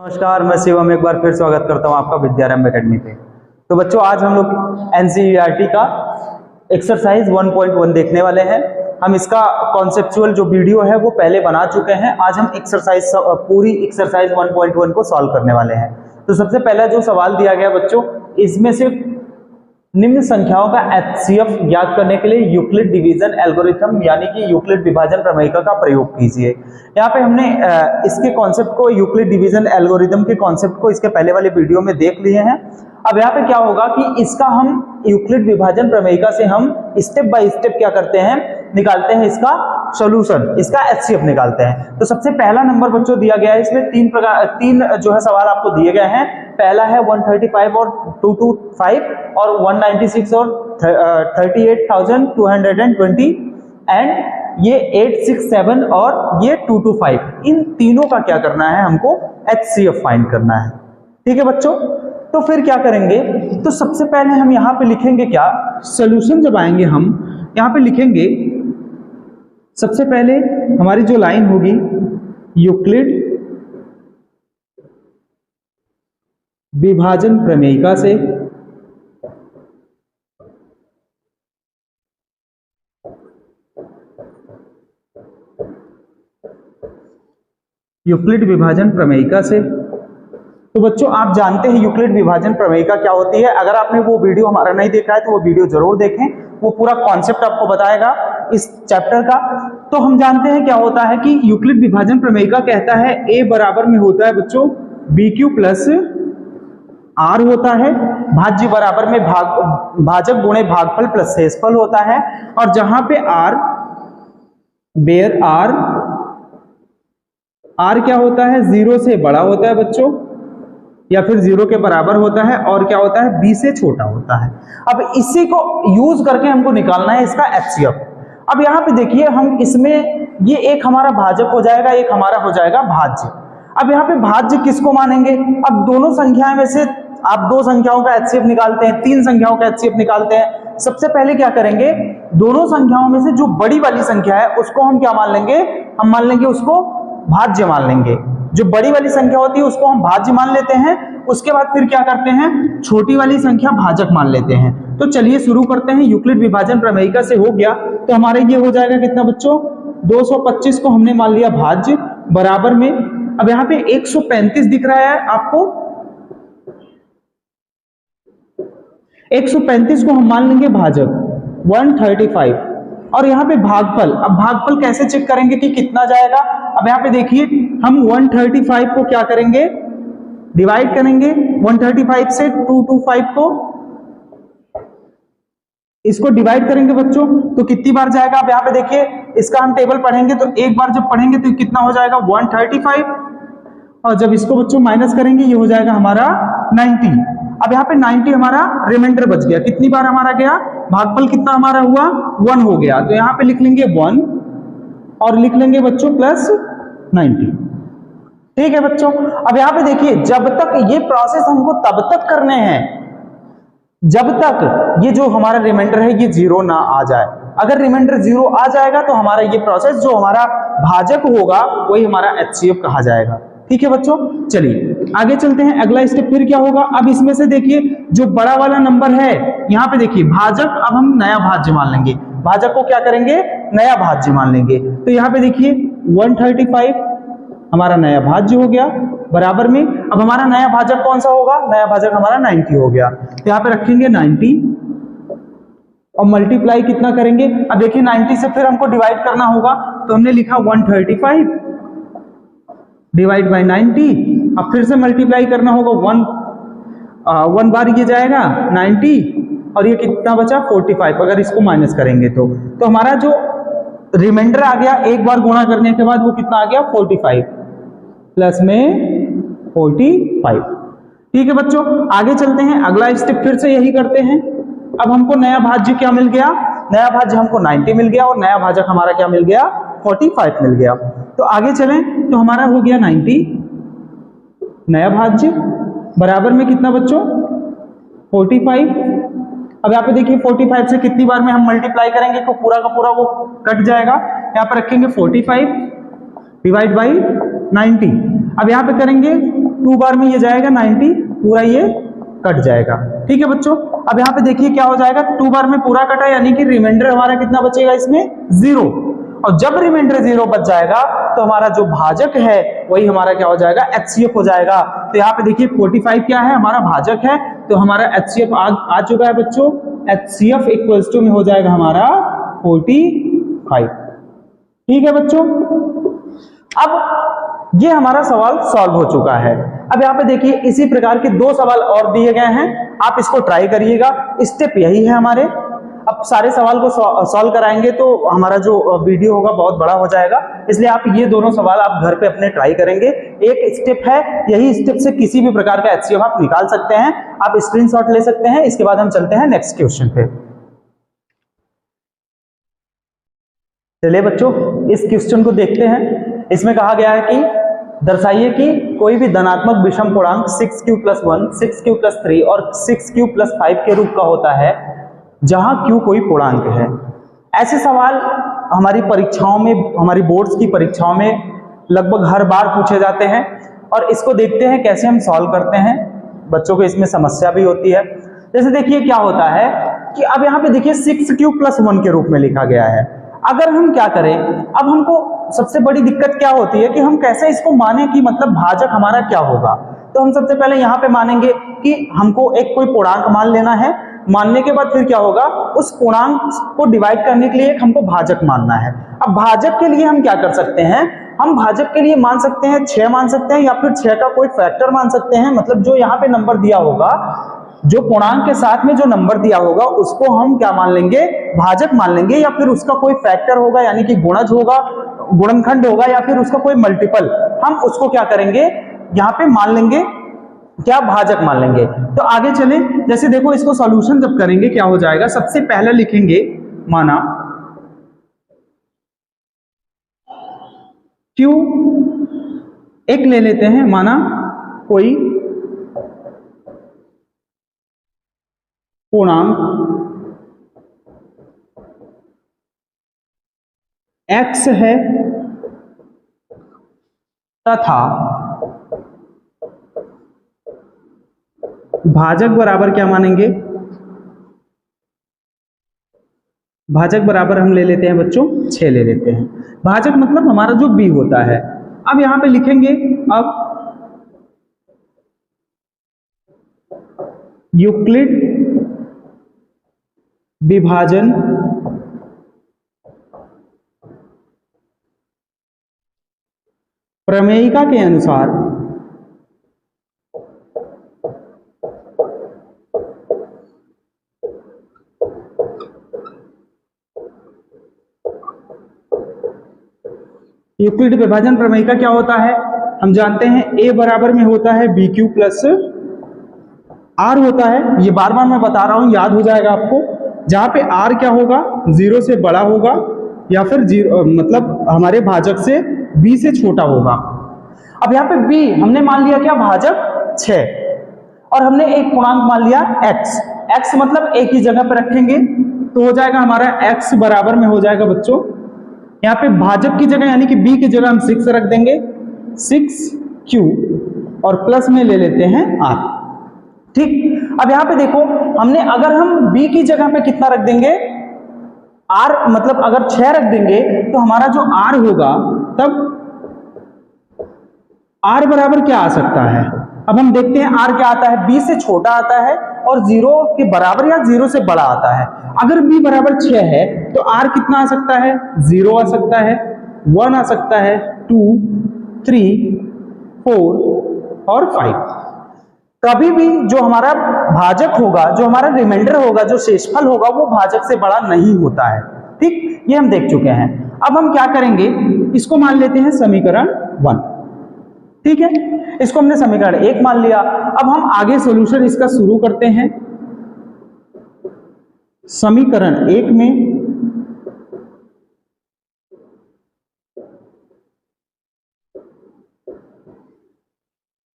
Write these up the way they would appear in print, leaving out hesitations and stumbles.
नमस्कार, मैं शिवम एक बार फिर स्वागत करता हूं आपका विद्यारंभ एकेडमी पे। तो बच्चों, आज हम लोग एनसीईआरटी का एक्सरसाइज 1.1 देखने वाले हैं। हम इसका कॉन्सेप्चुअल जो वीडियो है वो पहले बना चुके हैं। आज हम पूरी एक्सरसाइज 1.1 को सॉल्व करने वाले हैं। तो सबसे पहला जो सवाल दिया गया बच्चों, इसमें से निम्न संख्याओं का एचसीएफ ज्ञात करने के लिए यूक्लिड डिवीजन एल्गोरिथम यानी कि यूक्लिड विभाजन प्रमेयिका का प्रयोग कीजिए। यहाँ पे हमने इसके कॉन्सेप्ट को, यूक्लिड डिवीजन एल्गोरिथम के कॉन्सेप्ट को इसके पहले वाले वीडियो में देख लिए हैं। अब यहाँ पे क्या होगा कि इसका हम यूक्लिड विभाजन प्रमेयिका से हम स्टेप बाय स्टेप क्या करते हैं, निकालते हैं इसका सॉल्यूशन, इसका एचसीएफ निकालते हैं। तो सबसे पहला नंबर बच्चों दिया गया है, इसमें तीन जो है सवाल आपको दिए गए हैं। पहला है 135 और 225 और 196 और 38,220 एंड ये 867 और ये 225। इन तीनों का क्या करना है, हमको एचसीएफ फाइंड करना है। ठीक है बच्चों, तो फिर क्या करेंगे, तो सबसे पहले हम यहाँ पे लिखेंगे क्या, सॉल्यूशन जब आएंगे हम यहाँ पे लिखेंगे, सबसे पहले हमारी जो लाइन होगी यूक्लिड विभाजन प्रमेयिका से यूक्लिड विभाजन प्रमेयिका से। तो बच्चों, आप जानते हैं यूक्लिड विभाजन प्रमेयिका क्या होती है। अगर आपने वो वीडियो हमारा नहीं देखा है तो वो वीडियो जरूर देखें, वो पूरा कॉन्सेप्ट आपको बताएगा इस चैप्टर का। तो हम जानते हैं क्या होता है कि यूक्लिड विभाजन प्रमेयिका कहता है ए बराबर में होता है बच्चों बी क्यू प्लस आर होता है, भाज्य बराबर में भाजक गुणे भागफल प्लस शेषफल होता है। और जहां पे आर बेयर आर क्या होता है, 0 से बड़ा होता है बच्चों, या फिर 0 के बराबर होता है, और क्या होता है, b से छोटा होता है। अब इसी को यूज करके हमको निकालना है इसका एचसीएफ। अब यहाँ पे देखिए, हम इसमें ये एक हमारा भाजक हो जाएगा, एक हमारा हो जाएगा भाज्य। अब यहाँ पे भाज्य किसको मानेंगे, अब दोनों संख्याएं में से आप दो संख्याओं का एचसीएफ निकालते हैं, तीन संख्याओं का एचसीएफ निकालते हैं। सबसे पहले क्या करेंगे, दोनों संख्याओं में से जो बड़ी वाली संख्या है उसको हम क्या मान लेंगे, हम मान लेंगे उसको भाज्य मान लेंगे। जो बड़ी वाली संख्या होती है उसको हम भाज्य मान लेते हैं। उसके बाद फिर क्या करते हैं, छोटी वाली संख्या भाजक मान लेते हैं। तो चलिए शुरू करते हैं। यूक्लिड विभाजन प्रमेयिका से हो गया, तो हमारे ये हो जाएगा कितना बच्चों, 225 को हमने मान लिया भाज्य, बराबर में अब यहाँ पे 135 दिख रहा है आपको, 135 को हम मान लेंगे भाजक 135। और यहाँ पे भागफल, अब भागफल कैसे चेक करेंगे कि कितना जाएगा। अब यहाँ पे देखिए, हम 135 को क्या करेंगे, डिवाइड करेंगे 135 से 225 को, इसको डिवाइड करेंगे बच्चों, तो कितनी बार जाएगा। अब यहाँ पे देखिए, इसका हम टेबल पढ़ेंगे तो एक बार जब पढ़ेंगे तो कितना हो जाएगा 135, और जब इसको बच्चों माइनस करेंगे ये हो जाएगा हमारा 90। अब यहाँ पे 90 हमारा रिमाइंडर बच गया, कितनी बार हमारा गया, भागफल कितना हमारा हुआ 1 हो गया, तो यहाँ पे लिख लेंगे 1 और लिख लेंगे बच्चों प्लस 90। ठीक है बच्चों, अब यहाँ पे देखिए, जब तक ये प्रोसेस हमको तब तक करने हैं जब तक ये जो हमारा रिमाइंडर है ये 0 ना आ जाए। अगर रिमाइंडर 0 आ जाएगा तो हमारा ये प्रोसेस जो हमारा भाजक होगा वही हमारा एचसीएफ कहा जाएगा। ठीक है बच्चों, चलिए आगे चलते हैं। अगला स्टेप फिर क्या होगा, अब इसमें से देखिए जो बड़ा वाला नंबर है, यहाँ पे देखिए भाजक, अब हम नया भाज्य मान लेंगे, भाजक को क्या करेंगे, नया भाज्य मान लेंगे। तो यहाँ पे देखिए 135 हमारा नया भाज्य हो गया, बराबर में अब हमारा नया भाजक कौन सा होगा, नया भाजक हमारा 90 हो गया। तो यहाँ पे रखेंगे 90 और मल्टीप्लाई कितना करेंगे, अब देखिए 90 से फिर हमको डिवाइड करना होगा, तो हमने लिखा 135 डिवाइड बाय 90। अब फिर से मल्टीप्लाई करना होगा, 1 बार ये जाएगा 90 और ये कितना बचा 45, अगर इसको माइनस करेंगे तो हमारा जो रिमाइंडर आ गया, एक बार गुणा करने के बाद वो कितना आ गया 45 प्लस में 45। ठीक है बच्चों, आगे चलते हैं। अगला स्टेप फिर से यही करते हैं। अब हमको नया भाज्य क्या मिल गया, नया भाज्य हमको 90 मिल गया और नया भाजक हमारा क्या मिल गया, 45 मिल गया। तो आगे चलें, तो हमारा हो गया 90 नया भाज्य, बराबर में कितना बच्चों 45। अब यहाँ पे देखिए 45 से कितनी बार में हम मल्टीप्लाई करेंगे तो पूरा का पूरा वो कट जाएगा। यहाँ पर रखेंगे 45 डिवाइड बाई 90। अब यहाँ पे करेंगे 2 बार में ये जाएगा 90, पूरा ये कट जाएगा। ठीक है बच्चों, अब यहाँ पे देखिए क्या हो जाएगा, 2 बार में पूरा कटा, यानी कि रिमाइंडर हमारा कितना बचेगा इसमें 0। और जब रिमाइंडर 0 बच जाएगा तो हमारा जो भाजक है वही हमारा क्या हो जाएगा, HCF हो जाएगा। तो यहाँ पे देखिए 45 क्या है, हमारा भाजक है, तो हमारा HCF आ चुका है बच्चों। HCF इक्वल्स टू में हो जाएगा हमारा 45। ठीक है बच्चों, अब ये हमारा सवाल सॉल्व हो चुका है। अब यहाँ पे देखिए इसी प्रकार के 2 सवाल और दिए गए हैं, आप इसको ट्राई करिएगा। स्टेप यही है हमारे। अब सारे सवाल को सॉल्व कराएंगे तो हमारा जो वीडियो होगा बहुत बड़ा हो जाएगा, इसलिए आप ये दोनों सवाल आप घर पे अपने ट्राई करेंगे। एक स्टेप है, यही स्टेप से किसी भी प्रकार का HCF आप निकाल सकते हैं, आप स्क्रीनशॉट ले सकते हैं। इसके बाद हम चलते हैं नेक्स्ट क्वेश्चन पे। चलिए बच्चों, इस क्वेश्चन को देखते हैं। इसमें कहा गया है कि दर्शाइए कि कोई भी धनात्मक विषम पूर्णांक 6q + 1, 6q + 3 और 6q + 5 के रूप का होता है जहां q कोई पूर्णांक है। ऐसे सवाल हमारी परीक्षाओं में, हमारी बोर्ड्स की परीक्षाओं में लगभग हर बार पूछे जाते हैं, और इसको देखते हैं कैसे हम सॉल्व करते हैं। बच्चों को इसमें समस्या भी होती है। जैसे देखिए क्या होता है कि अब यहाँ पे देखिए 6q + 1 के रूप में लिखा गया है। अगर हम क्या करें, अब हमको सबसे बड़ी दिक्कत क्या होती है कि हम कैसे इसको माने कि मतलब भाजक हमारा क्या होगा। तो हम सबसे पहले यहाँ पे मानेंगे कि हमको एक कोई पूर्णांक मान लेना है। मानने के बाद फिर क्या होगा, उस पूर्णांक को डिवाइड करने के लिए एक हमको भाजक मानना है। अब भाजक के लिए हम क्या कर सकते हैं, हम भाजक के लिए मान सकते हैं 6 मान सकते हैं, या फिर 6 का कोई फैक्टर मान सकते हैं। मतलब जो यहाँ पे नंबर दिया होगा, जो पूर्णांक के साथ में जो नंबर दिया होगा उसको हम क्या मान लेंगे, भाजक मान लेंगे, या फिर उसका कोई फैक्टर होगा यानी कि गुणज होगा, गुणनखंड होगा, या फिर उसका कोई मल्टीपल, हम उसको क्या करेंगे यहाँ पे मान लेंगे, क्या भाजक मान लेंगे। तो आगे चले, जैसे देखो इसको सॉल्यूशन जब करेंगे क्या हो जाएगा, सबसे पहले लिखेंगे माना Q, एक ले लेते हैं, माना कोई पूर्णांक x है तथा भाजक बराबर क्या मानेंगे, भाजक बराबर हम ले लेते हैं बच्चों 6 ले लेते हैं। भाजक मतलब हमारा जो b होता है। अब यहां पे लिखेंगे, अब यूक्लिड विभाजन प्रमेयिका के अनुसार यूक्लिड विभाजन प्रमेयिका क्या होता है, हम जानते हैं a बराबर में होता है BQ + R होता है। ये बार बार मैं बता रहा हूं, याद हो जाएगा आपको। जहां पे R क्या होगा, 0 से बड़ा होगा, या फिर 0 मतलब हमारे भाजक से b से छोटा होगा। अब यहाँ पे b हमने मान लिया क्या, भाजक 6, और हमने एक पूर्णांक मान लिया x। x मतलब एक ही जगह पे रखेंगे तो हो जाएगा हमारा x बराबर में हो जाएगा बच्चों, यहाँ पे भाजक की जगह यानी कि b की जगह हम 6 रख देंगे, 6q, और प्लस में ले लेते हैं r। ठीक, अब यहाँ पे देखो हमने, अगर हम b की जगह पे कितना रख देंगे, r मतलब अगर 6 रख देंगे तो हमारा जो r होगा, तब r बराबर क्या आ सकता है। अब हम देखते हैं r क्या आता है, b से छोटा आता है और 0 के बराबर या 0 से बड़ा आता है। अगर b बराबर 6 है तो r कितना आ सकता है, 0 आ सकता है, 1 आ सकता है, 2, 3, 4 और 5। कभी भी जो हमारा भाजक होगा, जो हमारा रिमाइंडर होगा, जो शेषफल होगा, वो भाजक से बड़ा नहीं होता है। ठीक, ये हम देख चुके हैं। अब हम क्या करेंगे, इसको मान लेते हैं समीकरण 1। ठीक है, इसको हमने समीकरण 1 मान लिया। अब हम आगे सॉल्यूशन इसका शुरू करते हैं। समीकरण 1 में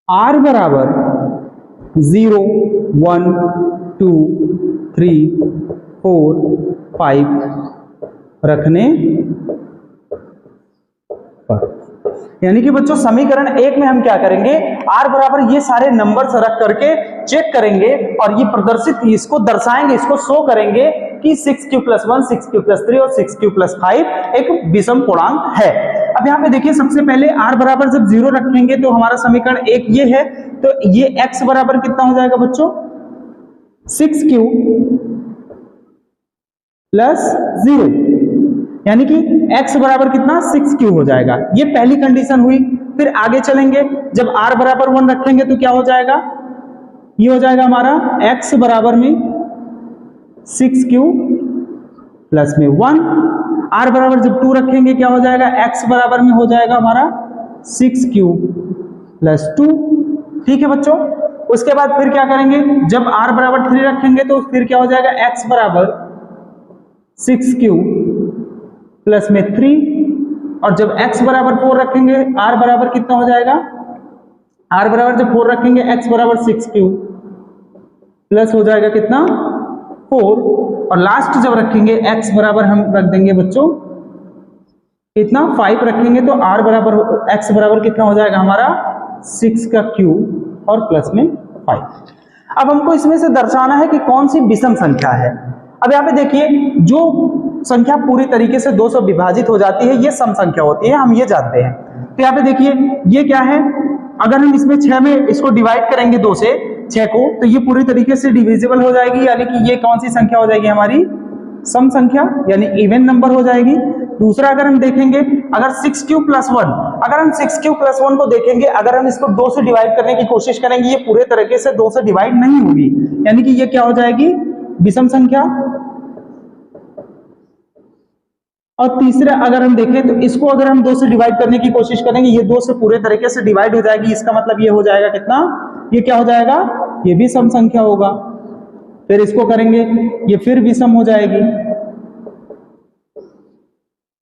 r बराबर 0, 1, 2, 3, 4, 5 रखने पर यानी कि बच्चों समीकरण 1 में हम क्या करेंगे, r बराबर ये सारे नंबर्स रख करके चेक करेंगे और ये प्रदर्शित, इसको दर्शाएंगे, इसको शो करेंगे कि 6q + 1, 6q + 3 और 6q + 5 एक विषम पूर्णांक है। अब यहाँ पे देखिए सबसे पहले r बराबर जब 0 रखेंगे तो हमारा समीकरण 1 ये है, तो ये x बराबर कितना हो जाएगा बच्चों, 6q + 0, यानी कि x बराबर कितना, 6q हो जाएगा। ये पहली कंडीशन हुई। फिर आगे चलेंगे, जब r बराबर 1 रखेंगे तो क्या हो जाएगा, ये हो जाएगा हमारा x बराबर में 6q प्लस में 1। r बराबर जब 2 रखेंगे क्या हो जाएगा, x बराबर में हो जाएगा हमारा 6q + 2। ठीक है बच्चों, उसके बाद फिर क्या करेंगे, जब r बराबर 3 रखेंगे तो फिर क्या हो जाएगा, x बराबर 6q प्लस में 3, और जब x बराबर 4 रखेंगे r बराबर कितना हो जाएगा, r बराबर जब 4 रखेंगे x बराबर 6q प्लस हो जाएगा कितना, 4, और लास्ट जब रखेंगे x बराबर हम रख देंगे बच्चों कितना, 5 रखेंगे तो r बराबर x बराबर कितना हो जाएगा हमारा 6 का क्यूब और प्लस में 5। अब हमको इसमें से दर्शाना है कि कौन सी विषम संख्या है। अब यहाँ पे देखिए, जो संख्या पूरी तरीके से 2 से विभाजित हो जाती है ये सम संख्या होती है, हम ये जानते हैं। तो यहाँ पे देखिए ये क्या है, अगर हम इसमें 6 में इसको डिवाइड करेंगे 2 से 6 को, तो ये पूरी तरीके से डिविजिबल हो जाएगी, यानी कि ये कौन सी संख्या हो जाएगी हमारी, सम संख्या, यानी इवन नंबर हो जाएगी। दूसरा अगर हम देखेंगे, अगर 6q + 1, अगर हम 6q + 1 को देखेंगे, अगर हम इसको 2 से डिवाइड करने की कोशिश करेंगे, ये पूरे तरीके से 2 से डिवाइड नहीं होगी, यानी कि ये क्या हो जाएगी, विषम संख्या। और तीसरा अगर हम देखें तो इसको अगर हम 2 से डिवाइड करने की कोशिश करेंगे, ये 2 से पूरे तरीके से डिवाइड हो जाएगी, इसका मतलब ये हो जाएगा कितना, ये क्या हो जाएगा, ये भी सम संख्या होगा। फिर इसको करेंगे, ये फिर विषम हो जाएगी,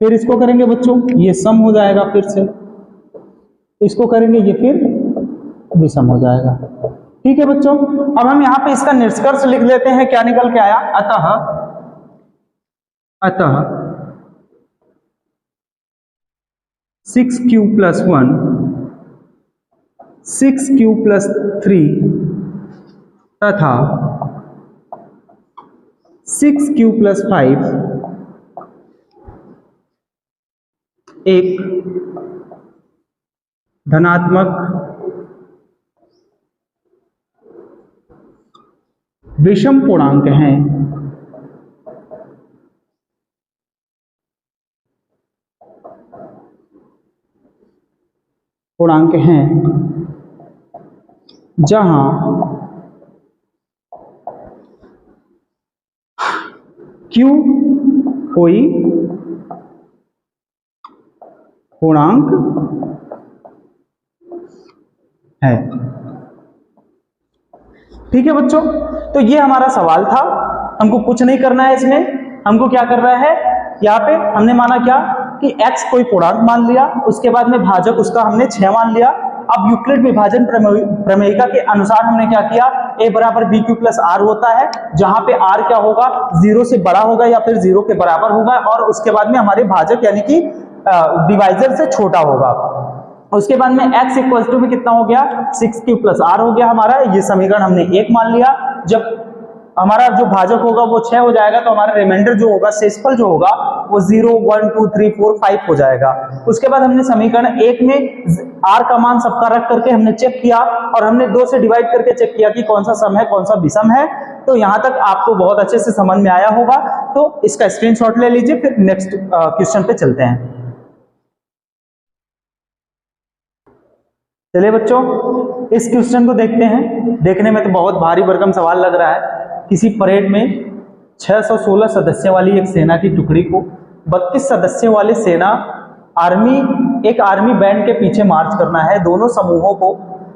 फिर इसको करेंगे बच्चों, ये सम हो जाएगा, फिर से इसको करेंगे, ये फिर विषम हो जाएगा। ठीक है बच्चों, अब हम यहाँ पे इसका निष्कर्ष लिख लेते हैं, क्या निकल के आया, अतः 6q + 1, 6q + 3 तथा 6q + 5 एक धनात्मक विषम पूर्णांक हैं। पूर्णांक हैं जहां q कोई पूर्णांक है। ठीक है बच्चों, तो ये हमारा सवाल था, हमको कुछ नहीं करना है इसमें, हमको क्या कर रहा है, यहाँ पे हमने माना क्या कि x कोई पूर्णांक मान लिया, उसके बाद में भाजक उसका हमने 6 मान लिया। अब यूक्लिड विभाजन प्रमेयिका के अनुसार हमने क्या किया, a बराबर bq + r होता है, जहां पे r क्या होगा, 0 से बड़ा होगा या फिर 0 के बराबर होगा, और उसके बाद में हमारे भाजक यानी कि डिवाइजर से छोटा होगा। उसके बाद में x = में कितना हो गया, 6q + r हो गया हमारा, ये समीकरण हमने 1 मान लिया। जब हमारा जो भाजक होगा वो 6 हो जाएगा, तो हमारा रिमाइंडर जो होगा, शेषफल जो होगा वो 0, 1, 2, 3, 4, 5 हो जाएगा। उसके बाद हमने समीकरण 1 में r का मान सबका रख करके हमने चेक किया, और हमने 2 से डिवाइड करके चेक किया कि कौन सा सम है कौन सा विषम है। तो यहां तक आपको बहुत अच्छे से समझ में आया होगा, तो इसका स्क्रीनशॉट ले लीजिए, फिर नेक्स्ट क्वेश्चन पे चलते हैं। चलिए बच्चों, इस क्वेश्चन को देखते हैं। देखने में तो बहुत भारी भरकम सवाल लग रहा है। किसी परेड में 616 सदस्यों वाली एक सेना की टुकड़ी को 32 सदस्यों वाले सेना एक आर्मी बैंड के पीछे मार्च करना है। दोनों समूहों को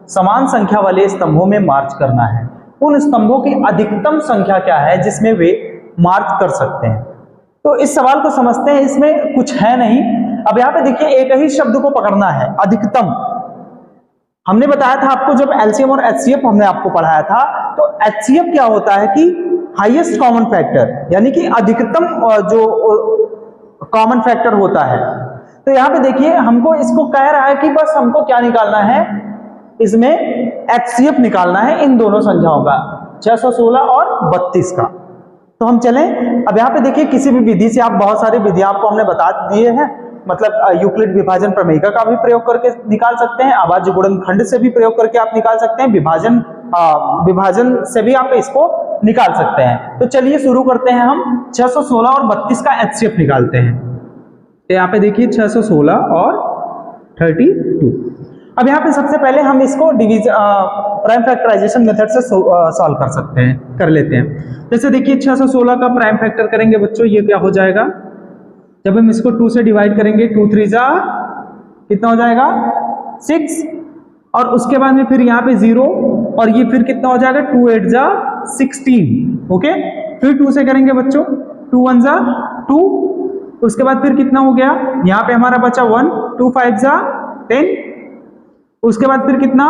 समान संख्या वाले स्तंभों में मार्च करना है। उन स्तंभों की अधिकतम संख्या क्या है जिसमें वे मार्च कर सकते हैं। तो इस सवाल को समझते हैं, इसमें कुछ है नहीं। अब यहाँ पे देखिए, एक ही शब्द को पकड़ना है, अधिकतम। हमने बताया था आपको, जब एलसीएम और एचसीएफ हमने आपको पढ़ाया था, तो एचसीएफ क्या होता है कि हाईएस्ट कॉमन फैक्टर, यानी कि अधिकतम जो कॉमन फैक्टर होता है। तो यहाँ पे देखिए हमको इसको कह रहा है कि बस हमको क्या निकालना है, इसमें HCF निकालना है इन दोनों संख्याओं का, 616 और 32 का। तो हम चलें, अब यहाँ पे देखिए किसी भी विधि से आप, बहुत सारी विधियां आपको हमने बता दिए हैं, मतलब यूक्लिड विभाजन प्रमेयिका का भी प्रयोग करके निकाल सकते हैं, अभाज्य गुणनखंड से भी प्रयोग करके आप निकाल सकते हैं, विभाजन से भी आप इसको निकाल सकते हैं। तो चलिए शुरू करते हैं, हम 616 और 32 का HCF निकालते हैं। तो यहाँ पे देखिए 616 और 32। अब यहाँ पे सबसे पहले हम इसको डिवीजन प्राइम फैक्टराइजेशन मेथड से सॉल्व कर सकते हैं, कर लेते हैं। जैसे देखिए 616 का प्राइम फैक्टर करेंगे बच्चों, ये क्या हो जाएगा, जब हम इसको 2 से डिवाइड करेंगे, 2 3 जा कितना हो जाएगा 6, और उसके बाद में फिर यहाँ पे 0, और ये फिर कितना हो जाएगा 2 8 जा 16। ओके, फिर 2 से करेंगे बच्चों, 2 1 जा 2, उसके बाद फिर कितना हो गया, यहाँ पे हमारा बचा 1, 2 5 जा 10, उसके बाद फिर कितना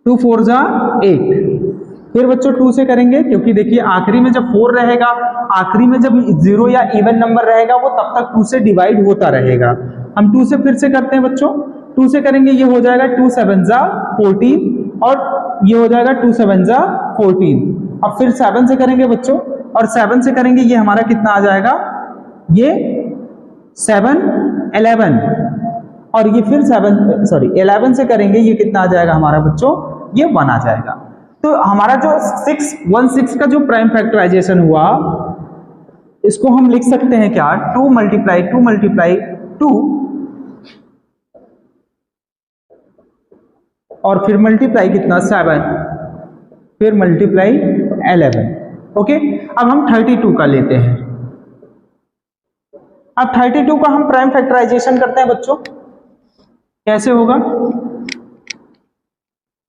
2 4 जा 8। फिर बच्चों 2 से करेंगे, क्योंकि देखिए आखिरी में जब 4 रहेगा, आखिरी में जब 0 या इवन नंबर रहेगा वो तब तक 2 से डिवाइड होता रहेगा। हम 2 से फिर से करते हैं बच्चों, 2 से करेंगे, ये हो जाएगा 2 7 जा 14, और ये हो जाएगा 2 7 जा 14। अब फिर 7 से करेंगे बच्चों, और 7 से करेंगे, ये हमारा कितना आ जाएगा, ये 7 11, और ये फिर 11 से करेंगे, ये कितना आ जाएगा हमारा बच्चों, ये 1 आ जाएगा। तो हमारा जो 616 का जो प्राइम फैक्टराइजेशन हुआ, इसको हम लिख सकते हैं क्या, 2 मल्टीप्लाई 2 और फिर मल्टीप्लाई कितना 7, फिर मल्टीप्लाई 11। ओके, अब हम 32 का लेते हैं। अब 32 का हम प्राइम फैक्टराइजेशन करते हैं बच्चों, कैसे होगा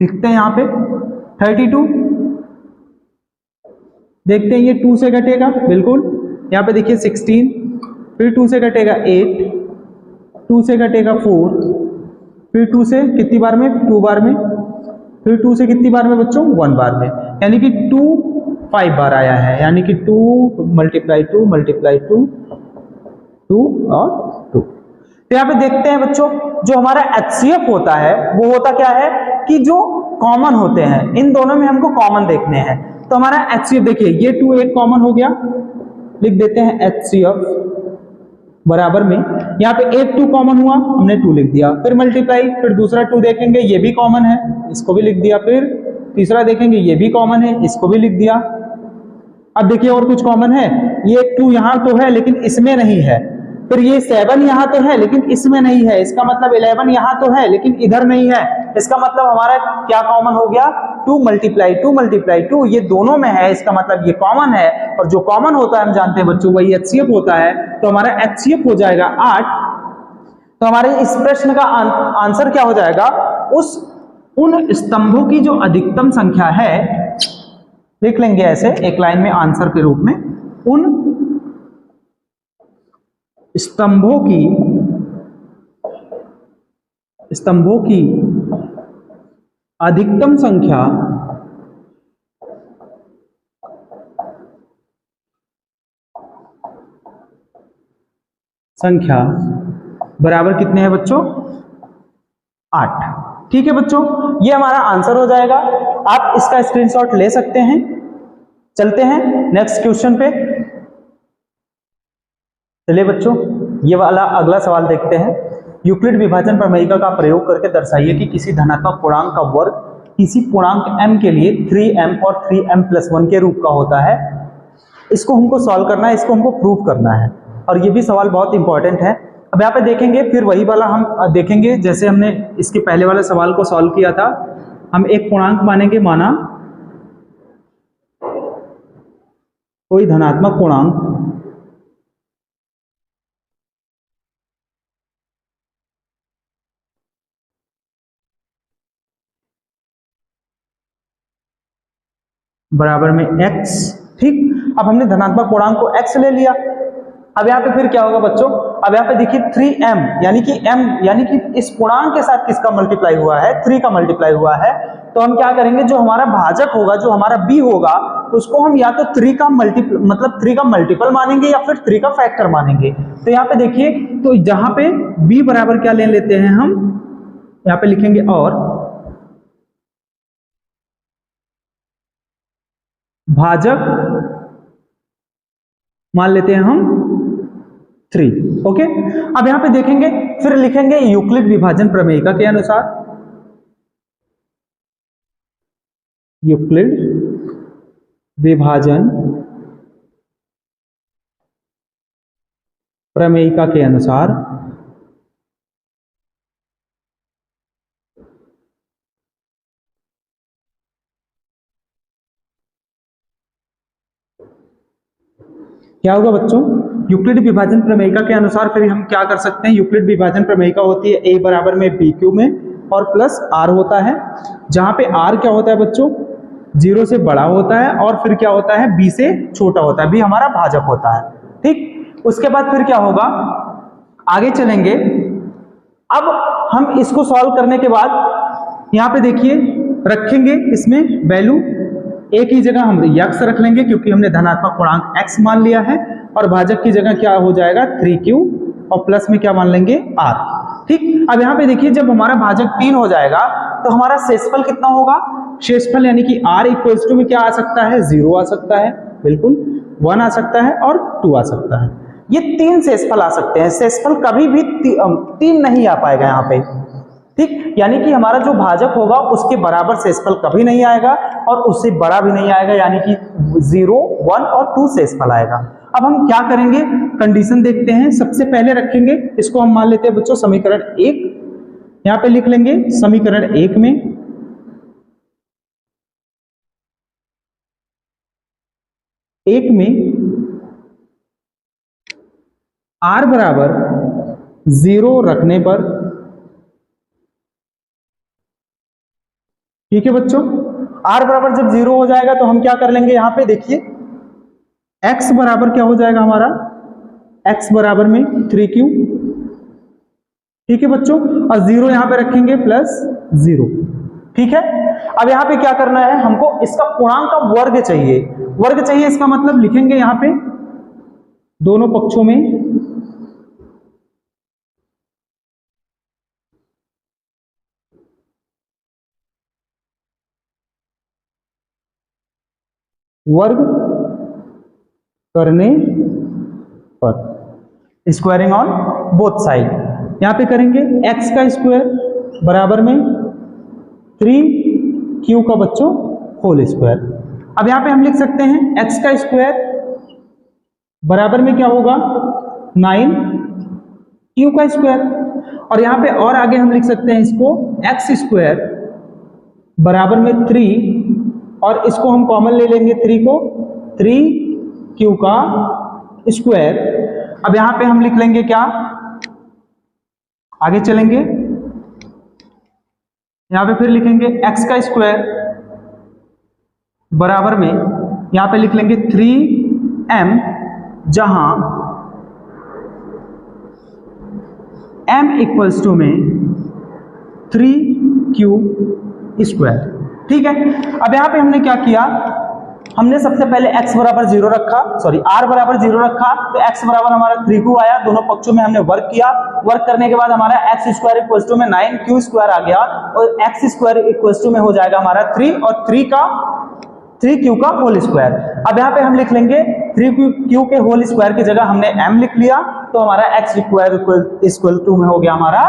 लिखते हैं यहाँ पे 32, देखते हैं ये 2 से घटेगा, बिल्कुल यहाँ पे देखिए 16, फिर 2 से घटेगा 8, 2 से घटेगा 4, फिर 2 से कितनी बार में, 2 बार में, फिर 2 से कितनी बार में बच्चों, 1 बार में, यानी कि 2 5 बार आया है, यानी कि 2 मल्टीप्लाई 2 और 2। तो यहाँ पे देखते हैं बच्चों, जो हमारा HCF होता है वो होता क्या है कि जो कॉमन होते हैं, इन दोनों में हमको कॉमन देखने हैं। तो हमारा HCF देखिए, ये 2 एक कॉमन हो गया, लिख देते हैं HCF बराबर में, यहाँ पे एक 2 कॉमन हुआ, हमने 2 लिख दिया, फिर मल्टीप्लाई, फिर दूसरा 2 देखेंगे, ये भी कॉमन है, इसको भी लिख दिया, फिर तीसरा देखेंगे, ये भी कॉमन है, इसको भी लिख दिया। अब देखिए और कुछ कॉमन है, ये 2 यहां तो है लेकिन इसमें नहीं है, फिर ये 7 यहां तो है लेकिन इसमें नहीं है, इसका मतलब 11 यहां तो है लेकिन इधर नहीं है, इसका मतलब हमारा क्या कॉमन हो गया, 2 मल्टीप्लाई 2, ये दोनों में है, इसका मतलब ये कॉमन है, और जो कॉमन होता है हम जानते हैं बच्चों वही HCF होता है। तो हमारा HCF हो जाएगा 8। तो हमारे इस प्रश्न का आंसर क्या हो जाएगा, उन स्तंभों की जो अधिकतम संख्या है, लिख लेंगे ऐसे एक लाइन में आंसर के रूप में, उन स्तंभों की अधिकतम संख्या बराबर कितने हैं बच्चों, 8। ठीक है बच्चों, ये हमारा आंसर हो जाएगा, आप इसका स्क्रीनशॉट ले सकते हैं। चलते हैं नेक्स्ट क्वेश्चन पे। चलिए बच्चों, ये वाला अगला सवाल देखते हैं। यूक्लिड विभाजन प्रमेयिका का प्रयोग करके दर्शाइए कि किसी धनात्मक पूर्णांक का वर्ग किसी पूर्णांक m के लिए 3m और 3m+1 के रूप का होता है। इसको हमको सॉल्व करना है, इसको हमको प्रूव करना है, और ये भी सवाल बहुत इंपॉर्टेंट है। अब यहाँ पे देखेंगे, फिर वही वाला हम देखेंगे जैसे हमने इसके पहले वाले सवाल को सॉल्व किया था। हम एक पूर्णांक मानेंगे, माना कोई धनात्मक पूर्णांक बराबर में x। ठीक, अब हमने धनात्मक पूर्णांक को x ले लिया। अब यहाँ पे फिर क्या होगा बच्चों, अब यहाँ पे देखिए 3m यानी कि m यानी कि इस पूर्णांक के साथ किसका मल्टीप्लाई हुआ है, 3 का मल्टीप्लाई हुआ है। तो हम क्या करेंगे, जो हमारा भाजक होगा, जो हमारा b होगा, उसको हम या तो 3 का मल्टीपल मानेंगे या फिर 3 का फैक्टर मानेंगे। तो यहाँ पे देखिए, तो जहां पे b बराबर क्या ले लेते हैं हम, यहाँ पे लिखेंगे और भाजक मान लेते हैं हम 3। ओके, अब यहां पे देखेंगे, फिर लिखेंगे यूक्लिड विभाजन प्रमेयिका के अनुसार, यूक्लिड विभाजन प्रमेयिका के अनुसार क्या होगा बच्चों, यूक्लिड विभाजन प्रमेयिका के अनुसार फिर हम क्या कर सकते हैं, यूक्लिड विभाजन प्रमेयिका होती है a बराबर में b क्यूब में और प्लस r होता है, जहां पे r क्या होता है बच्चों, 0 से बड़ा होता है और फिर क्या होता है, b से छोटा होता है, b हमारा भाजक होता है। ठीक, उसके बाद फिर क्या होगा, आगे चलेंगे। अब हम इसको सॉल्व करने के बाद यहाँ पे देखिए रखेंगे इसमें वैल्यू, एक ही जगह हम यक्स रख लेंगे क्योंकि हमने धनात्मक पूर्णांक x मान लिया है, और भाजक की जगह क्या हो जाएगा 3q, और प्लस में क्या मान लेंगे r। ठीक, अब यहाँ पे देखिए जब हमारा भाजक 3 हो जाएगा तो हमारा शेषफल कितना होगा, शेषफल यानी कि r इक्वल्स टू में क्या आ सकता है, 0 आ सकता है, बिल्कुल 1 आ सकता है और 2 आ सकता है। ये 3 शेषफल आ सकते हैं, शेषफल कभी भी 3 नहीं आ पाएगा यहाँ पे। ठीक, यानी कि हमारा जो भाजक होगा उसके बराबर शेषफल कभी नहीं आएगा और उससे बड़ा भी नहीं आएगा, यानी कि 0, 1 और 2 शेषफल आएगा। अब हम क्या करेंगे, कंडीशन देखते हैं। सबसे पहले रखेंगे इसको, हम मान लेते हैं बच्चों समीकरण 1, यहां पे लिख लेंगे समीकरण 1 में r बराबर 0 रखने पर, ठीक है बच्चों, r बराबर जब 0 हो जाएगा तो हम क्या कर लेंगे, यहां पे देखिए x बराबर क्या हो जाएगा हमारा, x बराबर में 3q, ठीक है बच्चों, और 0 यहां पे रखेंगे प्लस 0। ठीक है, अब यहां पे क्या करना है, हमको इसका पूर्णांक का वर्ग चाहिए, वर्ग चाहिए, इसका मतलब लिखेंगे यहां पे दोनों पक्षों में वर्ग करने पर, स्क्वायरिंग ऑन बोथ साइड, यहां पे करेंगे x का स्क्वायर बराबर में 3q का बच्चों होल स्क्वायर। अब यहां पे हम लिख सकते हैं x का स्क्वायर बराबर में क्या होगा 9q का स्क्वायर, और यहां पे और आगे हम लिख सकते हैं इसको x स्क्वायर बराबर में 3, और इसको हम कॉमन ले लेंगे 3 को, 3q का स्क्वायर। अब यहां पे हम लिख लेंगे क्या, आगे चलेंगे, यहां पे फिर लिखेंगे x का स्क्वायर बराबर में, यहां पे लिख लेंगे 3m, जहां m इक्वल्स टू में 3q स्क्वायर। ठीक है, अब यहां पे हमने क्या किया, हमने सबसे पहले x बराबर 0 रखा, सॉरी r बराबर 0 रखा, तो x बराबर हमारा 3q आया, दोनों पक्षों में हमने वर्ग किया, वर्ग करने के बाद हमारा x स्क्वायर इक्वल्स टू में 9q स्क्वायर आ गया, और x स्क्वायर इक्वल्स टू में हो जाएगा हमारा 3, और 3q का होल स्क्वायर। अब यहाँ पे हम लिख लेंगे 3q के होल स्क्वायर की जगह हमने m लिख लिया, तो हमारा x स्क्वायर इक्वल टू में हो गया हमारा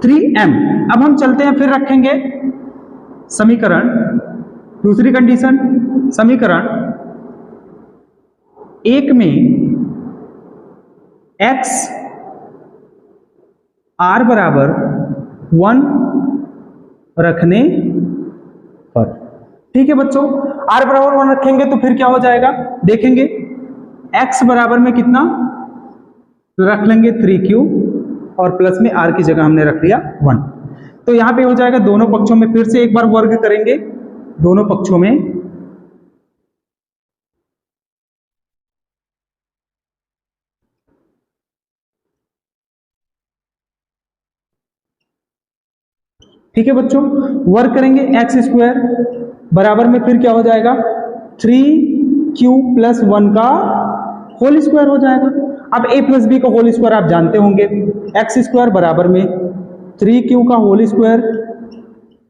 3m। अब हम चलते हैं, फिर रखेंगे समीकरण, दूसरी कंडीशन, समीकरण 1 में x r बराबर 1 रखने पर। ठीक है बच्चों, r बराबर 1 रखेंगे तो फिर क्या हो जाएगा, देखेंगे x बराबर में कितना रख लेंगे 3q, और प्लस में r की जगह हमने रख लिया 1, तो यहां पे हो जाएगा दोनों पक्षों में फिर से एक बार वर्ग करेंगे, दोनों पक्षों में ठीक है बच्चों, वर्क करेंगे एक्स स्क्वायर बराबर में फिर क्या हो जाएगा 3q प्लस 1 का होल स्क्वायर हो जाएगा। अब a प्लस बी का होल स्क्वायर आप जानते होंगे, एक्स स्क्वायर बराबर में 3q का होल स्क्वायर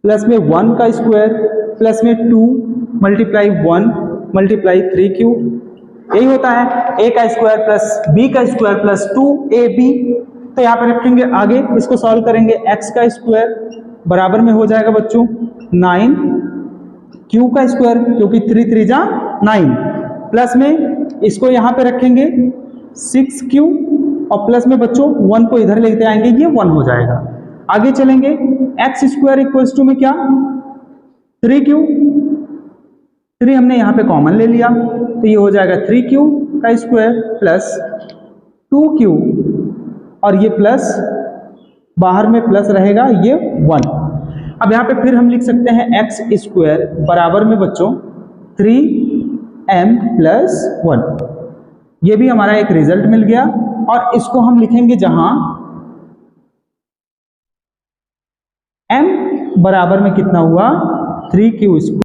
प्लस में 1 का स्क्वायर प्लस में 2 मल्टीप्लाई 1 मल्टीप्लाई 3q, यही होता है a का स्क्वायर प्लस b का स्क्वायर प्लस 2ab। तो यहाँ पे रखेंगे आगे, इसको सॉल्व करेंगे x का स्क्वायर बराबर में हो जाएगा बच्चों 9 q का स्क्वायर, क्योंकि 3 3 जा 9, प्लस में इसको यहाँ पे रखेंगे 6q और प्लस में बच्चों 1 को इधर लेते आएंगे, ये 1 हो जाएगा। आगे चलेंगे एक्स स्क्वायर इक्वल्स टू में क्या 3q, 3 हमने यहाँ पे कॉमन ले लिया तो ये हो जाएगा 3q का स्क्वायर प्लस 2q और ये प्लस बाहर में प्लस रहेगा ये 1। अब यहाँ पे फिर हम लिख सकते हैं एक्स स्क्वायर बराबर में बच्चों 3m प्लस 1, ये भी हमारा एक रिजल्ट मिल गया। और इसको हम लिखेंगे जहां m बराबर में कितना हुआ 3q स्क्वायर।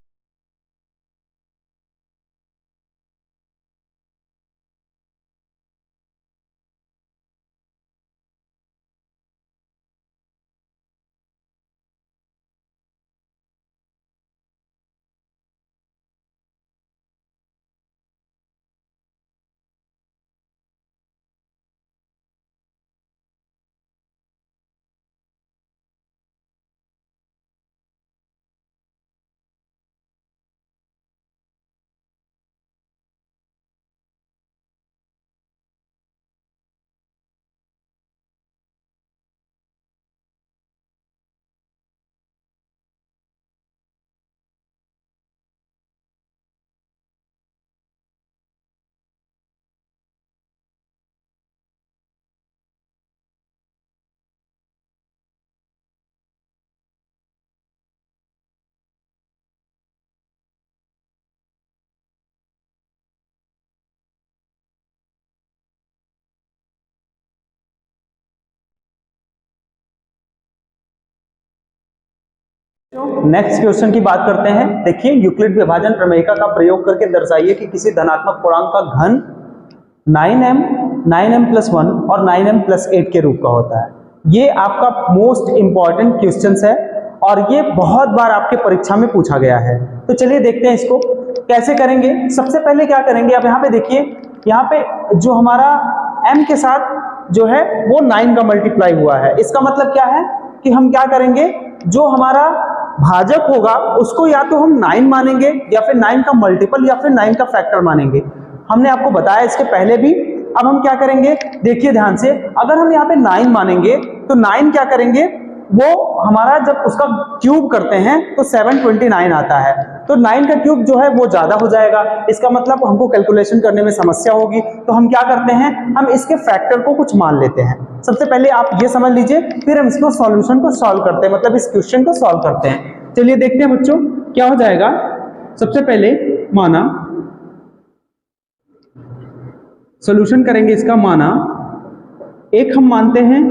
नेक्स्ट क्वेश्चन की बात करते हैं। देखिए, यूक्लिड विभाजन प्रमेयिका का प्रयोग करके दर्शाइए कि किसी धनात्मक पूर्णांक का घन 9m 9m प्लस 1 और 9m प्लस 8 के रूप का होता है। ये आपका मोस्ट इंपॉर्टेंट क्वेश्चन है और ये बहुत बार आपके परीक्षा में पूछा गया है। तो चलिए देखते हैं इसको कैसे करेंगे। सबसे पहले क्या करेंगे, आप यहाँ पे देखिए, यहाँ पे जो हमारा m के साथ जो है वो 9 का मल्टीप्लाई हुआ है। इसका मतलब क्या है कि हम क्या करेंगे, जो हमारा भाजक होगा उसको या तो हम 9 मानेंगे या फिर 9 का मल्टीपल या फिर 9 का फैक्टर मानेंगे। हमने आपको बताया इसके पहले भी। अब हम क्या करेंगे, देखिए ध्यान से, अगर हम यहाँ पे 9 मानेंगे तो 9 क्या करेंगे, वो हमारा जब उसका क्यूब करते हैं तो 729 आता है। तो 9 का क्यूब जो है वो ज्यादा हो जाएगा, इसका मतलब हमको कैलकुलेशन करने में समस्या होगी। तो हम क्या करते हैं, हम इसके फैक्टर को कुछ मान लेते हैं। सबसे पहले आप ये समझ लीजिए, फिर हम इसको सॉल्यूशन को सॉल्व करते हैं, मतलब इस क्वेश्चन को सॉल्व करते हैं। चलिए देखते हैं बच्चों क्या हो जाएगा। सबसे पहले माना, सॉल्यूशन करेंगे इसका, माना एक हम मानते हैं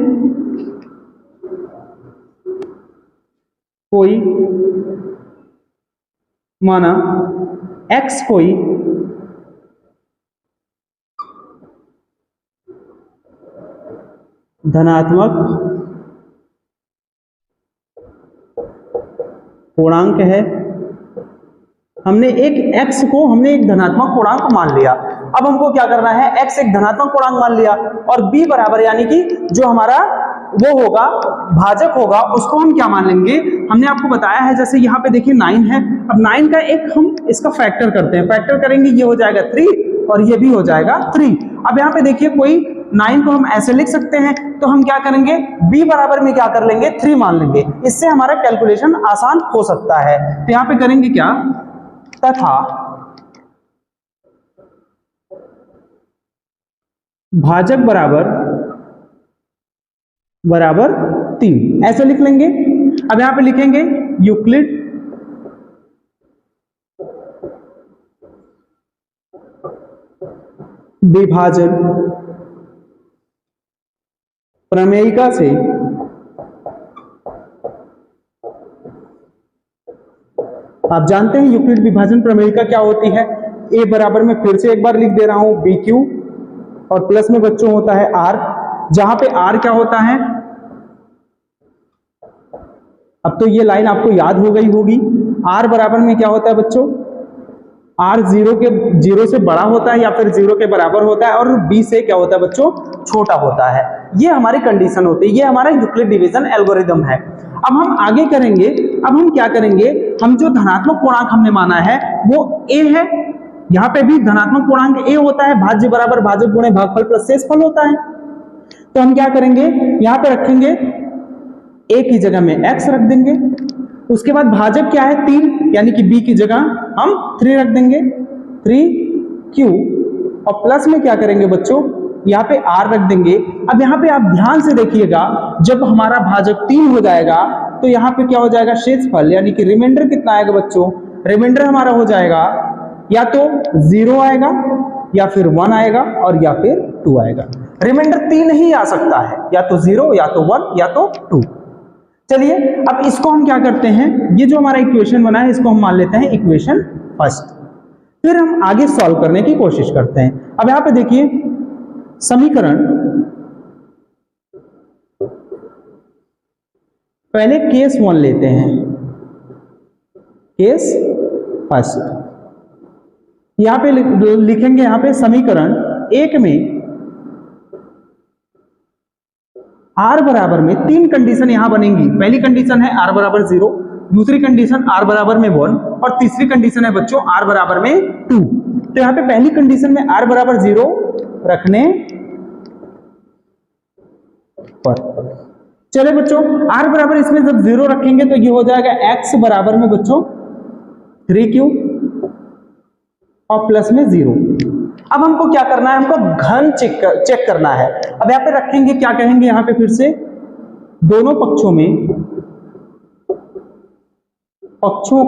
कोई, माना x कोई धनात्मक पूर्णांक है। हमने एक x को हमने एक धनात्मक पूर्णांक मान लिया। अब हमको क्या करना है, x एक धनात्मक पूर्णांक मान लिया और b बराबर यानी कि जो हमारा वो होगा भाजक होगा उसको हम क्या मान लेंगे, हमने आपको बताया है। जैसे यहाँ पे देखिए 9 है, अब 9 का एक हम इसका फैक्टर करते हैं, फैक्टर करेंगे ये हो जाएगा 3 और ये भी हो जाएगा 3। अब यहाँ पे देखिए कोई 9 को हम ऐसे लिख सकते हैं, तो हम क्या करेंगे, b बराबर में क्या कर लेंगे 3 मान लेंगे, इससे हमारा कैलकुलेशन आसान हो सकता है। तो यहाँ पे करेंगे क्या, तथा भाजक बराबर 3 ऐसे लिख लेंगे। अब यहां पे लिखेंगे यूक्लिड विभाजन प्रमेयिका से आप जानते हैं यूक्लिड विभाजन प्रमेय क्या होती है। ए बराबर में फिर से एक बार लिख दे रहा हूं बी क्यू और प्लस में बच्चों होता है आर, जहां पे आर क्या होता है, अब तो ये लाइन आपको याद हो गई होगी। आर बराबर में क्या होता है बच्चों, आर जीरो से बड़ा होता है या फिर जीरो के बराबर होता है और बी से क्या होता है बच्चों, छोटा होता है। ये हमारी कंडीशन होती है, ये हमारा यूक्लिड डिवीजन एल्गोरिदम है। अब हम आगे करेंगे, अब हम क्या करेंगे, हम जो धनात्मक पूर्णांक हमने माना है वो ए है, यहाँ पे भी धनात्मक पूर्णांक ए होता है, भाज्य बराबर भाजक गुणे भागफल प्लस शेषफल होता है। तो हम क्या करेंगे, यहाँ पे रखेंगे ए की जगह में एक्स रख देंगे, उसके बाद भाजक क्या है 3, यानी कि बी की जगह हम 3 रख देंगे 3q, और प्लस में क्या करेंगे बच्चों, यहाँ पे r रख देंगे। अब यहाँ पे आप ध्यान से देखिएगा, जब हमारा भाजक 3 हो जाएगा तो यहाँ पे क्या हो जाएगा, शेषफल यानी कि रिमाइंडर कितना आएगा बच्चों, रिमाइंडर हमारा हो जाएगा या तो 0 आएगा या फिर 1 आएगा और या फिर 2 आएगा। रिमाइंडर 3 ही आ सकता है, या तो 0 या तो 1 या तो 2। चलिए अब इसको हम क्या करते हैं, ये जो हमारा इक्वेशन बना है इसको हम मान लेते हैं इक्वेशन फर्स्ट, फिर हम आगे सॉल्व करने की कोशिश करते हैं। अब यहां पे देखिए समीकरण, पहले केस 1 लेते हैं, केस फर्स्ट, यहां पे लिखेंगे, यहां पे समीकरण 1 में r बराबर में 3 कंडीशन यहां बनेंगी। पहली कंडीशन है r बराबर 0, दूसरी कंडीशन r बराबर में 1 और तीसरी कंडीशन है बच्चों r बराबर में 2। तो यहां पे पहली कंडीशन में r बराबर 0 रखने पर, चले बच्चों r बराबर इसमें जब 0 रखेंगे तो ये हो जाएगा x बराबर में बच्चों 3q और प्लस में 0। अब हमको क्या करना है, हमको घन चेक करना है। अब यहाँ पे रखेंगे, क्या कहेंगे, यहाँ पे फिर से दोनों पक्षों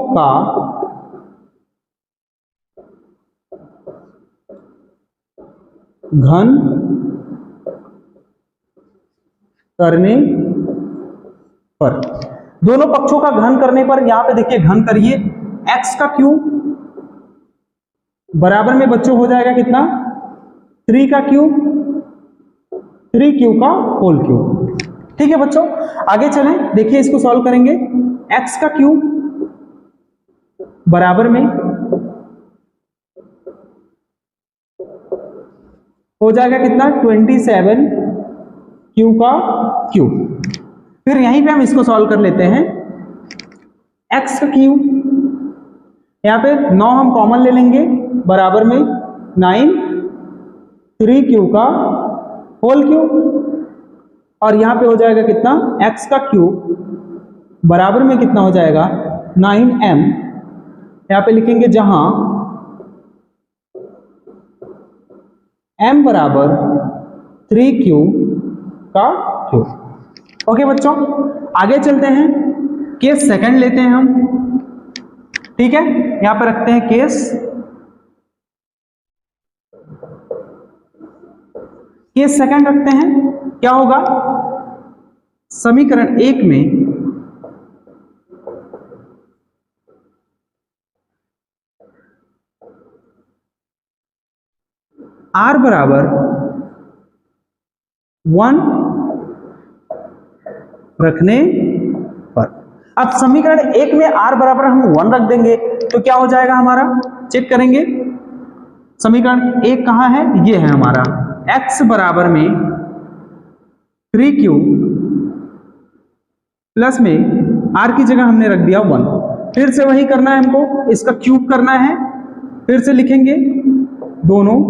का घन करने पर, दोनों पक्षों का घन करने पर, यहां पे देखिए घन करिए, x का क्यूब बराबर में बच्चों हो जाएगा कितना, 3 का क्यूब, 3q का होल क्यूब। ठीक है बच्चों, आगे चलें, देखिए इसको सॉल्व करेंगे। x का क्यूब बराबर में हो जाएगा कितना, 27q का क्यूब। फिर यहीं पे हम इसको सॉल्व कर लेते हैं, x का क्यूब, यहाँ पे 9 हम कॉमन ले लेंगे, बराबर में 9, 3q का होल क्यूब, और यहां पे हो जाएगा कितना, x का क्यूब बराबर में कितना हो जाएगा, 9m, यहां पे लिखेंगे जहां m बराबर 3q का क्यूब। ओके बच्चों, आगे चलते हैं, केस सेकंड लेते हैं हम। ठीक है, यहां पे रखते हैं केस सेकंड रखते हैं। क्या होगा, समीकरण 1 में r बराबर 1 रखने पर, अब समीकरण 1 में r बराबर हम 1 रख देंगे तो क्या हो जाएगा हमारा, चेक करेंगे, समीकरण 1 कहां है, ये है हमारा, x बराबर में 3q प्लस में r की जगह हमने रख दिया 1। फिर से वही करना है हमको, इसका क्यूब करना है, फिर से लिखेंगे दोनों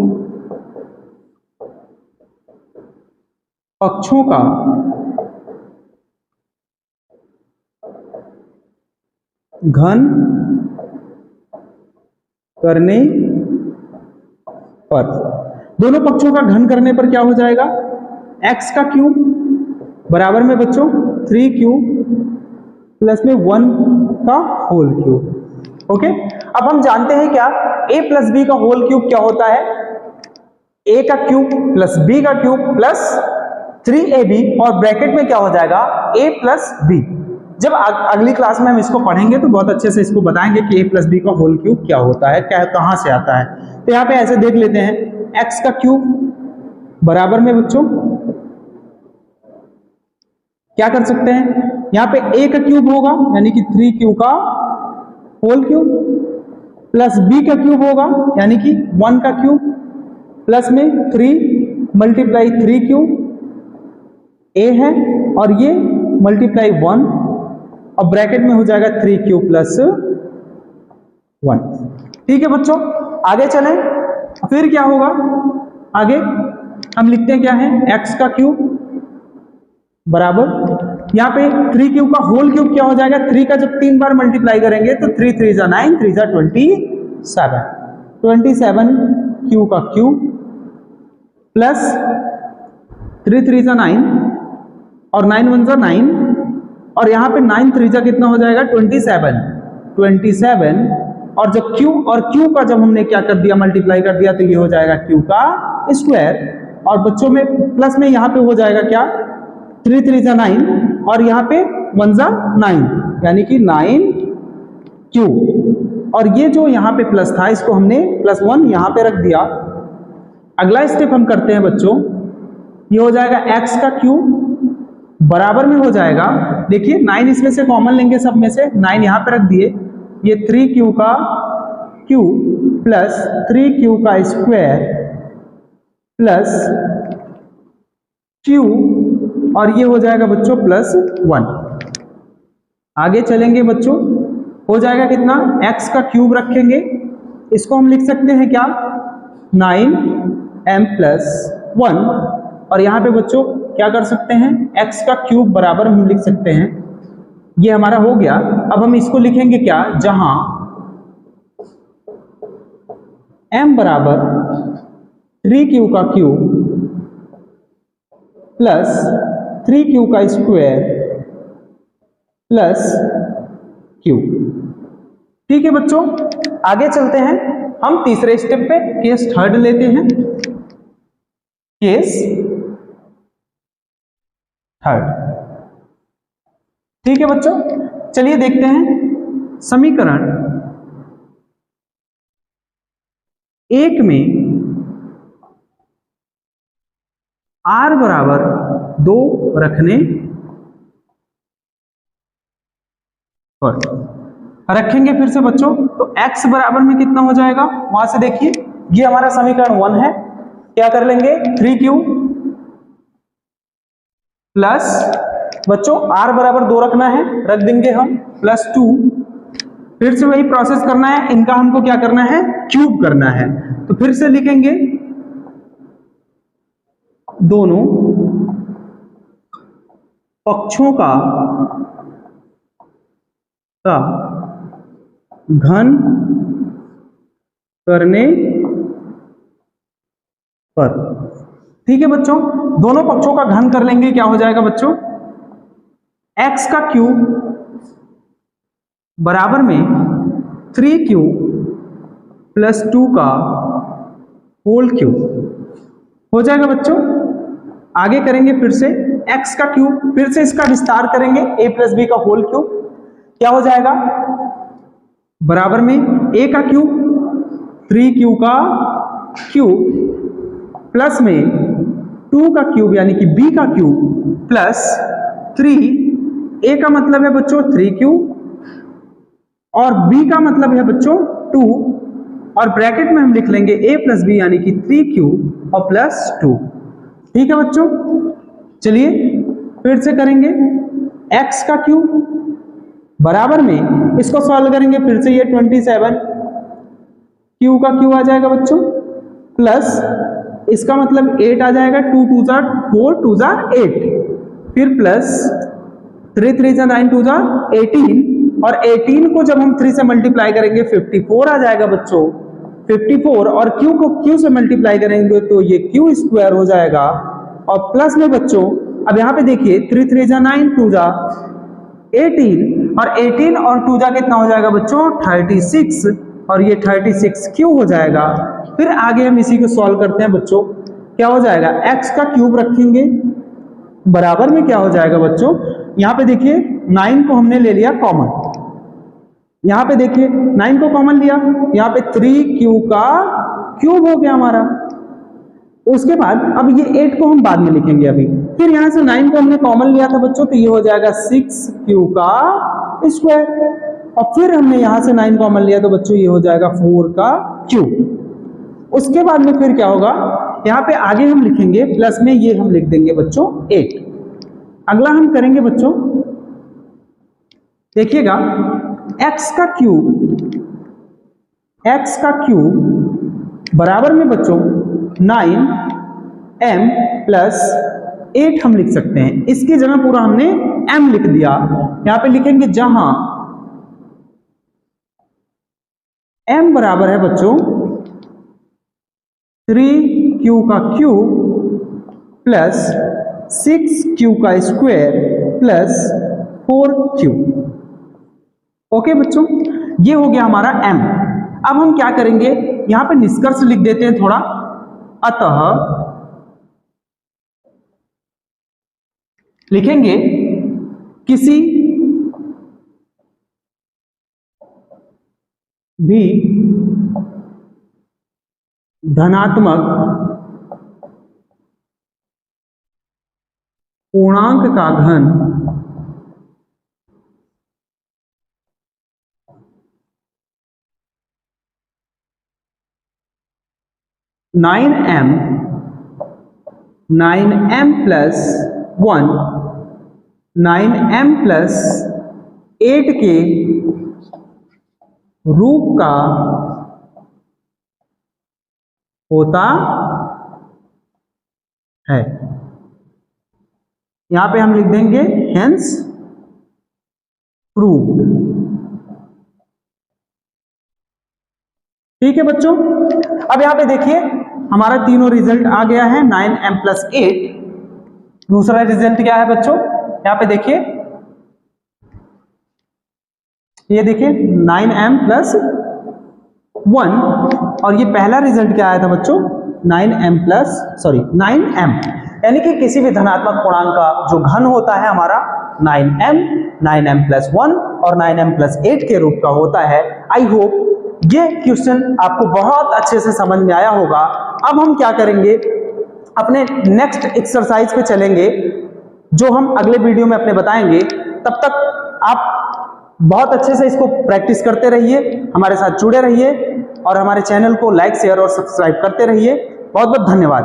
पक्षों का घन करने पर, दोनों पक्षों का घन करने पर क्या हो जाएगा, x का क्यूब बराबर में बच्चों 3q प्लस में 1 का होल क्यूब। ओके, अब हम जानते हैं क्या, a प्लस बी का होल क्यूब क्या होता है, a का क्यूब प्लस b का क्यूब प्लस 3ab और ब्रैकेट में क्या हो जाएगा a प्लस बी। जब अगली क्लास में हम इसको पढ़ेंगे तो बहुत अच्छे से इसको बताएंगे कि a प्लस बी का होल क्यूब क्या होता है, क्या कहाँ से आता है। तो यहाँ पे ऐसे देख लेते हैं, x का क्यूब बराबर में बच्चों क्या कर सकते हैं, यहाँ पे a का क्यूब होगा यानी कि 3q का होल क्यूब, प्लस b का क्यूब होगा यानी कि 1 का क्यूब, प्लस में 3 मल्टीप्लाई 3q a है और ये मल्टीप्लाई 1 और ब्रैकेट में हो जाएगा 3q प्लस 1। ठीक है बच्चों, आगे चलें। फिर क्या होगा, आगे हम लिखते हैं क्या है, x का क्यूब बराबर यहाँ पे 3q का होल क्यूब क्या हो जाएगा, 3 का जब 3 बार मल्टीप्लाई करेंगे तो 3 3 जा 9, 3 जा 27q का क्यूब प्लस 3 3 जा 9 और 9 1 जा 9 और यहाँ पे 9 3 जा कितना हो जाएगा 27 और जब q और q का जब हमने क्या कर दिया मल्टीप्लाई कर दिया तो ये हो जाएगा q का स्क्वायर। और बच्चों में प्लस में यहाँ पे हो जाएगा क्या 3 3 जा 9 और यहाँ पे 1 जा 9 यानी कि 9q और ये जो यहाँ पे प्लस था इसको हमने +1 यहाँ पे रख दिया। अगला स्टेप हम करते हैं बच्चों, ये हो जाएगा x का क्यूब बराबर में हो जाएगा, देखिए 9 इसमें से कॉमन लेंगे, सब में से 9 यहाँ पे रख दिए, ये 3q का क्यूब प्लस 3q का स्क्वायर प्लस q और ये हो जाएगा बच्चों +1। आगे चलेंगे बच्चों, हो जाएगा कितना, x का क्यूब रखेंगे, इसको हम लिख सकते हैं क्या 9m + 1 और यहाँ पे बच्चों क्या कर सकते हैं, x का क्यूब बराबर हम लिख सकते हैं, ये हमारा हो गया। अब हम इसको लिखेंगे क्या, जहां m बराबर 3q का क्यूब प्लस 3q का स्क्वायर प्लस q। ठीक है बच्चों, आगे चलते हैं हम तीसरे स्टेप पे, केस थर्ड लेते हैं, केस थर्ड। ठीक है बच्चों, चलिए देखते हैं समीकरण 1 में r बराबर 2 रखने पर रखेंगे फिर से बच्चों, तो x बराबर में कितना हो जाएगा, वहां से देखिए ये हमारा समीकरण 1 है, क्या कर लेंगे 3q प्लस बच्चों r बराबर 2 रखना है, रख देंगे हम +2, फिर से वही प्रोसेस करना है, इनका हमको क्या करना है क्यूब करना है, तो फिर से लिखेंगे दोनों पक्षों का घन करने पर। ठीक है बच्चों, दोनों पक्षों का घन कर लेंगे, क्या हो जाएगा बच्चों, x का क्यूब बराबर में 3q + 2 का होल क्यूब हो जाएगा बच्चों। आगे करेंगे फिर से x का क्यूब, फिर से इसका विस्तार करेंगे a + b का होल क्यूब, क्या हो जाएगा बराबर में a का क्यूब 3q का क्यूब प्लस में 2 का क्यूब यानी कि b का क्यूब प्लस 3, a का मतलब है बच्चों 3q और b का मतलब है बच्चों 2 और ब्रैकेट में हम लिख लेंगे a + b यानी कि 3q और +2। ठीक है बच्चों, चलिए फिर से करेंगे x का क्यूब बराबर में, इसको सॉल्व करेंगे फिर से, ये 27 q का क्यूब आ जाएगा बच्चों प्लस इसका मतलब 8 आ जाएगा, 2 2 जा 4 2 जा 8 फिर प्लस 3 3 जा 9 2 जा 18 और 18 को जब हम 3 से मल्टीप्लाई करेंगे 54 आ जाएगा बच्चों, 54 और q को q से मल्टीप्लाई करेंगे तो ये q स्क्वायर हो जाएगा और प्लस में बच्चों अब यहाँ पे देखिए 3 3 जा 9 2 जा 18 और 18 और 2 जा कितना हो जाएगा बच्चों 36 और ये 36 q हो जाएगा। फिर आगे हम इसी को सॉल्व करते हैं बच्चों, क्या हो जाएगा x का क्यूब रखेंगे बराबर में क्या हो जाएगा बच्चों, यहाँ पे देखिए 9 को हमने ले लिया कॉमन। यहां पे देखिए 9 को कॉमन लिया, यहां पे 3q का क्यूब हो गया हमारा। उसके बाद अब ये 8 को हम बाद में लिखेंगे अभी। फिर यहां से 9 को हमने कॉमन लिया था बच्चों, तो ये हो जाएगा 6q का स्क्वायर। और फिर हमने यहां से 9 कॉमन लिया तो बच्चों ये हो जाएगा 4 का क्यूब। उसके बाद में फिर क्या होगा, यहाँ पे आगे हम लिखेंगे प्लस में ये हम लिख देंगे बच्चों 8। अगला हम करेंगे बच्चों, देखिएगा x का क्यूब बराबर में बच्चों 9m प्लस 8 हम लिख सकते हैं। इसकी जगह पूरा हमने m लिख दिया। यहां पे लिखेंगे जहां m बराबर है बच्चों 3q का क्यूब प्लस 6q का स्क्वायर प्लस 4q। ओके बच्चों, ये हो गया हमारा m। अब हम क्या करेंगे, यहां पे निष्कर्ष लिख देते हैं थोड़ा। अतः लिखेंगे किसी भी धनात्मक पूर्णांक का घन 9m प्लस 1 9m प्लस 8 के रूप का होता है। यहां पे हम लिख देंगे हेंस प्रूव्ड। ठीक है बच्चों, अब यहां पे देखिए हमारा तीनों रिजल्ट आ गया है 9m प्लस 8। दूसरा रिजल्ट क्या है बच्चों, यहां पे देखिए, ये देखिए 9m प्लस 1, और ये पहला रिजल्ट क्या आया था बच्चों 9m, यानी कि किसी भी धनात्मक पूर्णांक का जो घन होता है हमारा 9m प्लस 1 और 9m प्लस 8 के रूप का होता है। आई होप ये क्वेश्चन आपको बहुत अच्छे से समझ में आया होगा। अब हम क्या करेंगे, अपने नेक्स्ट एक्सरसाइज पे चलेंगे जो हम अगले वीडियो में अपने बताएंगे। तब तक आप बहुत अच्छे से इसको प्रैक्टिस करते रहिए, हमारे साथ जुड़े रहिए और हमारे चैनल को लाइक शेयर और सब्सक्राइब करते रहिए। बहुत बहुत धन्यवाद।